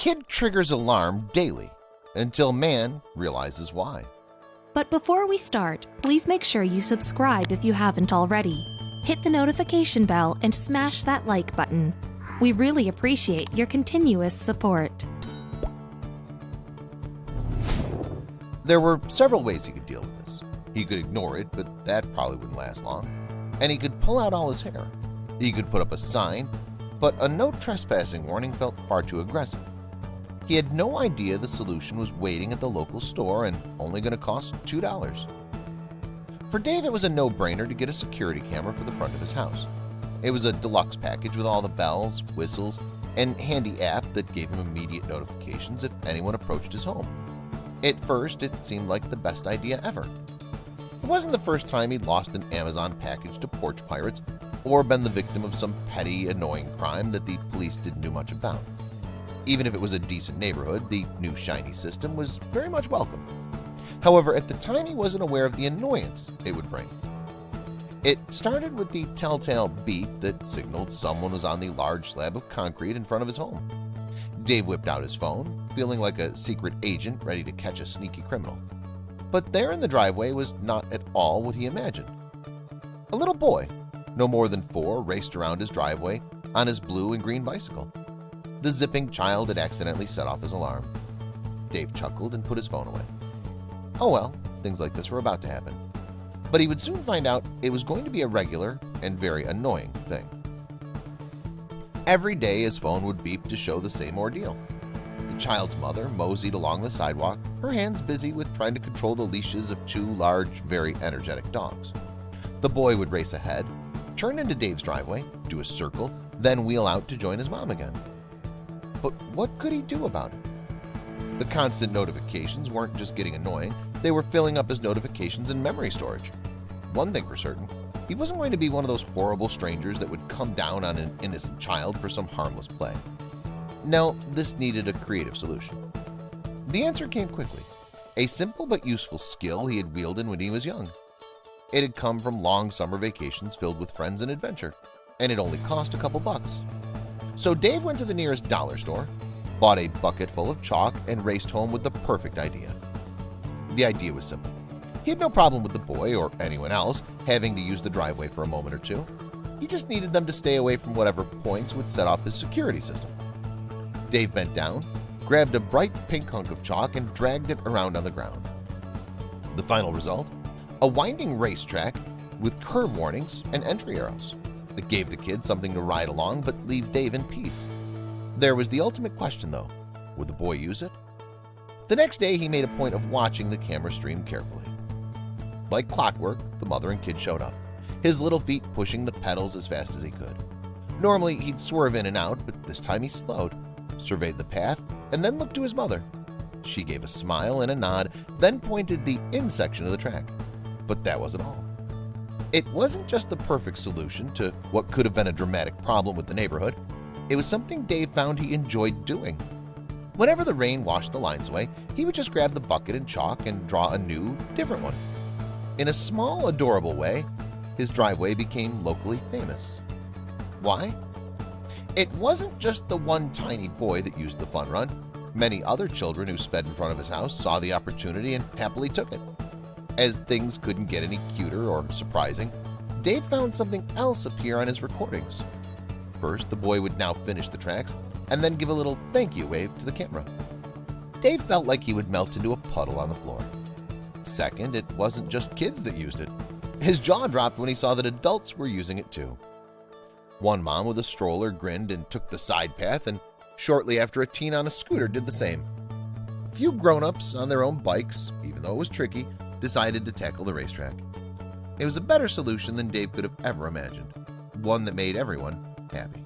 kid triggers alarm daily until man realizes why. But before we start, please make sure you subscribe if you haven't already. Hit the notification bell and smash that like button. We really appreciate your continuous support. There were several ways he could deal with this. He could ignore it, but that probably wouldn't last long. And he could pull out all his hair. He could put up a sign, but a no trespassing warning felt far too aggressive. He had no idea the solution was waiting at the local store and only going to cost $2. For Dave, it was a no-brainer to get a security camera for the front of his house. It was a deluxe package with all the bells, whistles, and handy app that gave him immediate notifications if anyone approached his home. At first, it seemed like the best idea ever. It wasn't the first time he'd lost an Amazon package to porch pirates or been the victim of some petty, annoying crime that the police didn't do much about. Even if it was a decent neighborhood, the new shiny system was very much welcome. However, at the time he wasn't aware of the annoyance it would bring. It started with the telltale beep that signaled someone was on the large slab of concrete in front of his home. Dave whipped out his phone, feeling like a secret agent ready to catch a sneaky criminal. But there in the driveway was not at all what he imagined. A little boy, no more than 4, raced around his driveway on his blue and green bicycle. The zipping child had accidentally set off his alarm. Dave chuckled and put his phone away. Oh well, things like this were about to happen. But he would soon find out it was going to be a regular and very annoying thing. Every day his phone would beep to show the same ordeal. The child's mother moseyed along the sidewalk, her hands busy with trying to control the leashes of 2 large, very energetic dogs. The boy would race ahead, turn into Dave's driveway, do a circle, then wheel out to join his mom again. But what could he do about it? The constant notifications weren't just getting annoying, they were filling up his notifications in memory storage. One thing for certain, he wasn't going to be one of those horrible strangers that would come down on an innocent child for some harmless play. No, this needed a creative solution. The answer came quickly, a simple but useful skill he had wielded when he was young. It had come from long summer vacations filled with friends and adventure, and it only cost a couple bucks. So Dave went to the nearest dollar store, bought a bucket full of chalk, and raced home with the perfect idea. The idea was simple. He had no problem with the boy or anyone else having to use the driveway for a moment or two. He just needed them to stay away from whatever points would set off his security system. Dave bent down, grabbed a bright pink hunk of chalk, and dragged it around on the ground. The final result? A winding racetrack with curve warnings and entry arrows. It gave the kid something to ride along but leave Dave in peace. There was the ultimate question, though. Would the boy use it? The next day, he made a point of watching the camera stream carefully. Like clockwork, the mother and kid showed up, his little feet pushing the pedals as fast as he could. Normally, he'd swerve in and out, but this time he slowed, surveyed the path, and then looked to his mother. She gave a smile and a nod, then pointed the in section of the track. But that wasn't all. It wasn't just the perfect solution to what could have been a dramatic problem with the neighborhood. It was something Dave found he enjoyed doing. Whenever the rain washed the lines away, he would just grab the bucket and chalk and draw a new, different one. In a small, adorable way, his driveway became locally famous. Why? It wasn't just the one tiny boy that used the fun run. Many other children who sped in front of his house saw the opportunity and happily took it. As things couldn't get any cuter or surprising, Dave found something else appear on his recordings. First, the boy would now finish the tracks and then give a little thank you wave to the camera. Dave felt like he would melt into a puddle on the floor. Second, it wasn't just kids that used it. His jaw dropped when he saw that adults were using it too. One mom with a stroller grinned and took the side path, and shortly after a teen on a scooter did the same. A few grown-ups on their own bikes, even though it was tricky, decided to tackle the racetrack. It was a better solution than Dave could have ever imagined, one that made everyone happy.